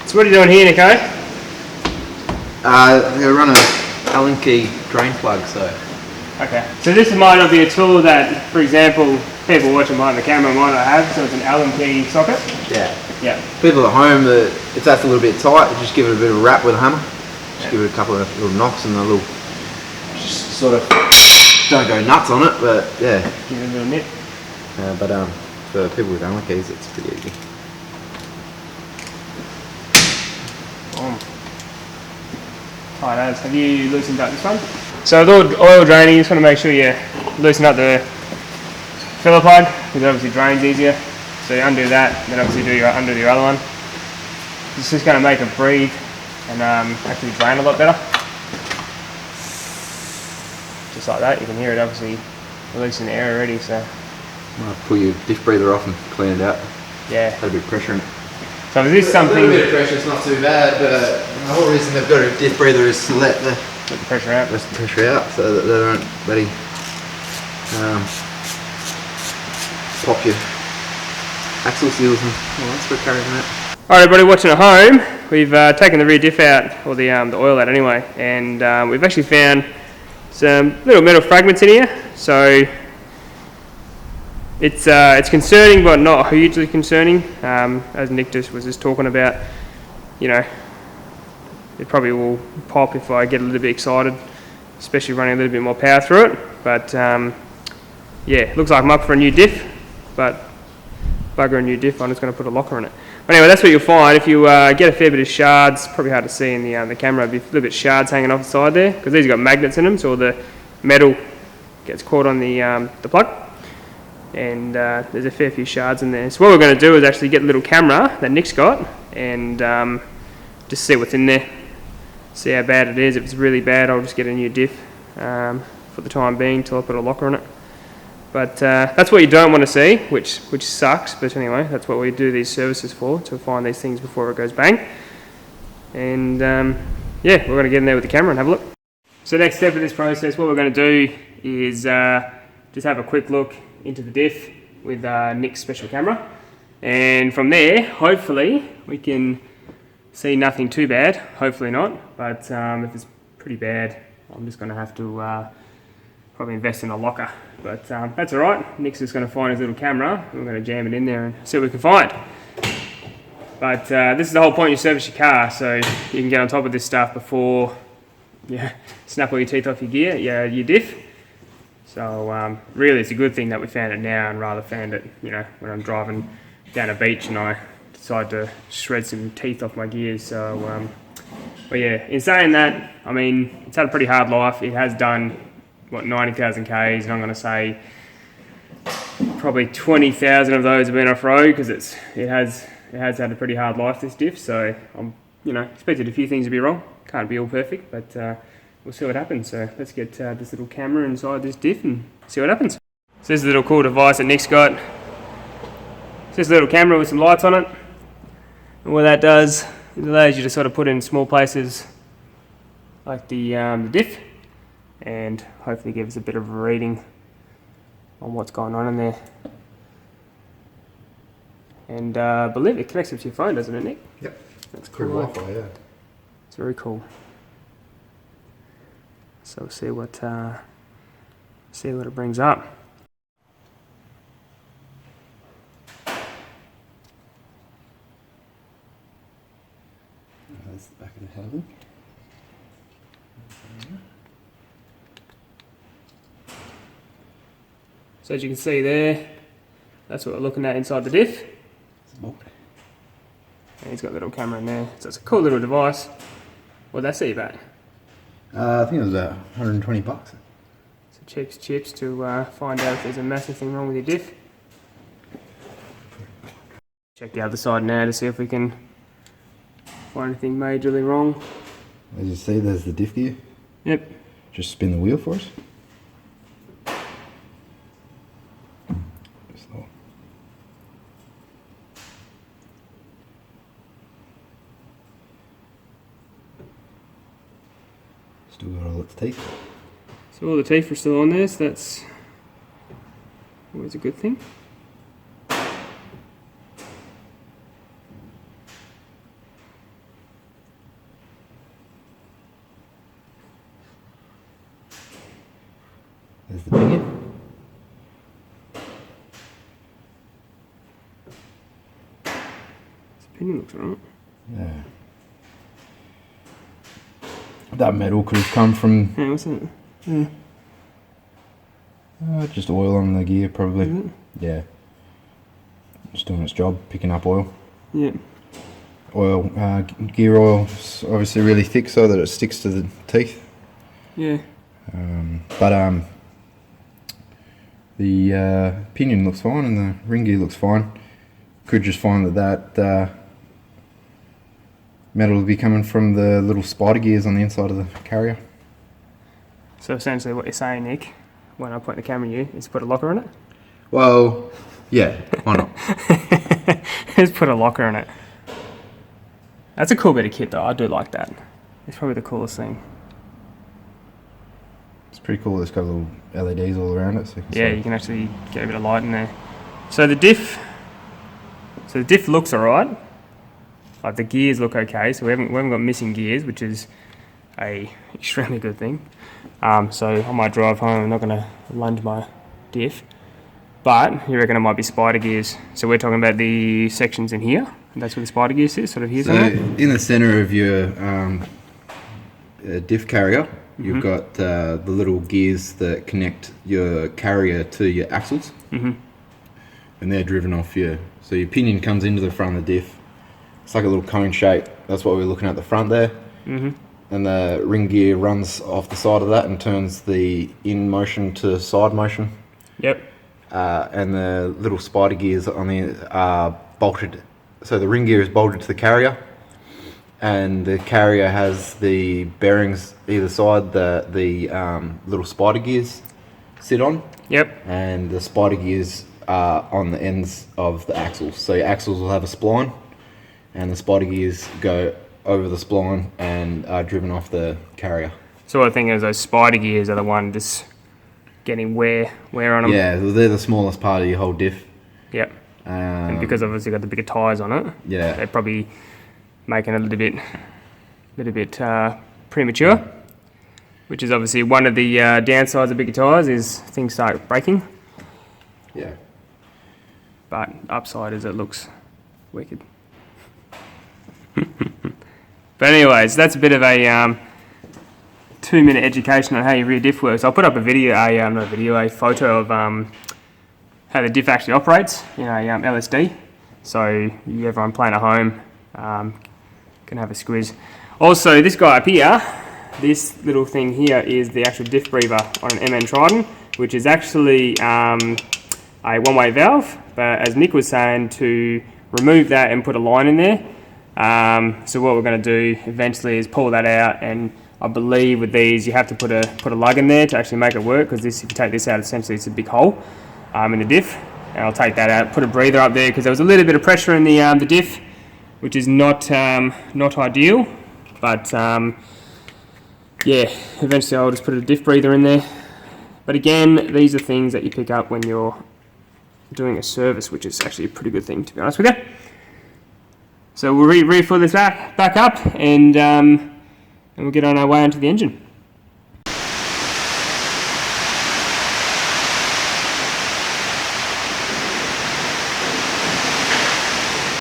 So what are you doing here, Nico? I'm going to run a Allen key drain plug, so... Okay, so this might not be a tool that, for example, people watching behind the camera might not have, so it's an Allen key socket? Yeah. Yeah. People at home, if that's a little bit tight, just give it a bit of a rap with a hammer. Just give it a couple of little knocks and a little... Just sort of... Don't go nuts on it, but yeah. Give it a little nip. But for people with Allen keys, it's pretty easy. Tight as. Have you loosened up this one? So with oil draining, you just want to make sure you loosen up the filler plug, because it obviously drains easier. So you undo that, and then obviously undo your other one. It's just going to make it breathe and actually drain a lot better. Just like that, you can hear it obviously releasing the air already. So Might pull your diff breather off and clean it out. Yeah. Had a bit of pressure in it. So is this something? A little bit of pressure, it's not too bad, but the whole reason they've got a diff breather is to let the pressure out. Let the pressure out, so that they don't bloody pop your axle seals and all that sort of carrying that. Alright, everybody watching at home, we've taken the rear diff out, or the oil out anyway, and we've actually found some little metal fragments in here. So it's concerning, but not hugely concerning. As Nick was just talking about, you know, it probably will pop if I get a little bit excited, especially running a little bit more power through it. But yeah, looks like I'm up for a new diff, but bugger a new diff, I'm just going to put a locker on it. But anyway, that's what you'll find. If you get a fair bit of shards, probably hard to see in the camera, there'll be a little bit of shards hanging off the side there, because these have got magnets in them, so all the metal gets caught on the plug. And there's a fair few shards in there. So what we're going to do is actually get a little camera that Nick's got and just see what's in there, see how bad it is. If it's really bad, I'll just get a new diff for the time being till I put a locker on it. But that's what you don't want to see, which sucks. But anyway, that's what we do these services for, to find these things before it goes bang. And yeah, we're going to get in there with the camera and have a look. So next step of this process, what we're going to do is just have a quick look into the diff with Nick's special camera, and from there hopefully we can see nothing too bad, hopefully not, but if it's pretty bad I'm just going to have to probably invest in a locker, but that's alright. Nick's just going to find his little camera and we're going to jam it in there and see what we can find. But this is the whole point, you service your car, so you can get on top of this stuff before you snap all your teeth off your gear, your diff. So really it's a good thing that we found it now and rather found it, you know, when I'm driving down a beach and I decide to shred some teeth off my gears. So but yeah, in saying that, I mean, it's had a pretty hard life. It has done, what, 90,000 Ks, and I'm going to say probably 20,000 of those have been off-road, because it has had a pretty hard life, this diff. So I'm, you know, expected a few things to be wrong. Can't be all perfect, but we'll see what happens. So let's get this little camera inside this diff and see what happens. So this is a little cool device that Nick's got. It's just a little camera with some lights on it. And what that does, it allows you to sort of put in small places like the diff, and hopefully give us a bit of a reading on what's going on in there. And I believe it connects up to your phone, doesn't it, Nick? Yep. That's cool. Wi-Fi, yeah. It's very cool. So we'll see what it brings up. That's the back of the housing. So as you can see there, that's what we're looking at inside the diff. And he's got a little camera in there. So it's a cool little device. What'd that see about? I think it was $120. So cheap chips to find out if there's a massive thing wrong with your diff. Check the other side now to see if we can find anything majorly wrong. As you see, there's the diff gear. Yep. Just spin the wheel for us. Still got all its teeth. So all the teeth are still on there, so that's always a good thing. Pinion looks alright. Yeah. That metal could have come from Yeah, what's that? Yeah. just oil on the gear, probably. Is it? Yeah. Just doing its job, picking up oil. Yeah. Oil, gear oil's obviously really thick so that it sticks to the teeth. Yeah. But the pinion looks fine and the ring gear looks fine. Could just find that metal will be coming from the little spider gears on the inside of the carrier. So essentially what you're saying, Nick, when I point the camera at you, is put a locker in it? Well, yeah, why not? Just put a locker in it. That's a cool bit of kit though, I do like that. It's probably the coolest thing. It's pretty cool. It's got little LEDs all around it. So You can actually get a bit of light in there. So the diff looks alright. Like the gears look okay, so we haven't got missing gears, which is a extremely good thing. So on my drive home, I'm not going to lunge my diff, but you reckon it might be spider gears. So we're talking about the sections in here. That's where the spider gears is, sort of here. So in the centre of your diff carrier, you've got the little gears that connect your carrier to your axles, and they're driven off so your pinion comes into the front of the diff. It's like a little cone shape. That's what we're looking at the front there. And the ring gear runs off the side of that and turns the in motion to side motion. Yep. And the little spider gears on the are bolted. So the ring gear is bolted to the carrier, and the carrier has the bearings either side the little spider gears sit on. Yep. And the spider gears are on the ends of the axles. So your axles will have a spline, and the spider gears go over the spline and are driven off the carrier. So I think is those spider gears are the one just getting wear on them. Yeah, they're the smallest part of your whole diff. Yep. And because obviously got the bigger tyres on it, Yeah. they're probably making it a little bit premature, which is obviously one of the downsides of bigger tyres is things start breaking. Yeah. But upside is it looks wicked. But anyways, that's a bit of a 2-minute education on how your rear diff works. I'll put up a photo of how the diff actually operates in a LSD. So everyone playing at home can have a squiz. Also, this guy up here, this little thing here is the actual diff breather on an MN Trident, which is actually a one-way valve. But as Nick was saying, to remove that and put a line in there. So what we're going to do eventually is pull that out, and I believe with these you have to put a lug in there to actually make it work, because if you take this out, essentially it's a big hole in the diff. And I'll take that out, put a breather up there, because there was a little bit of pressure in the diff, which is not ideal. But yeah, eventually I'll just put a diff breather in there. But again, these are things that you pick up when you're doing a service, which is actually a pretty good thing, to be honest with you. So we'll refill this back up, and we'll get on our way onto the engine.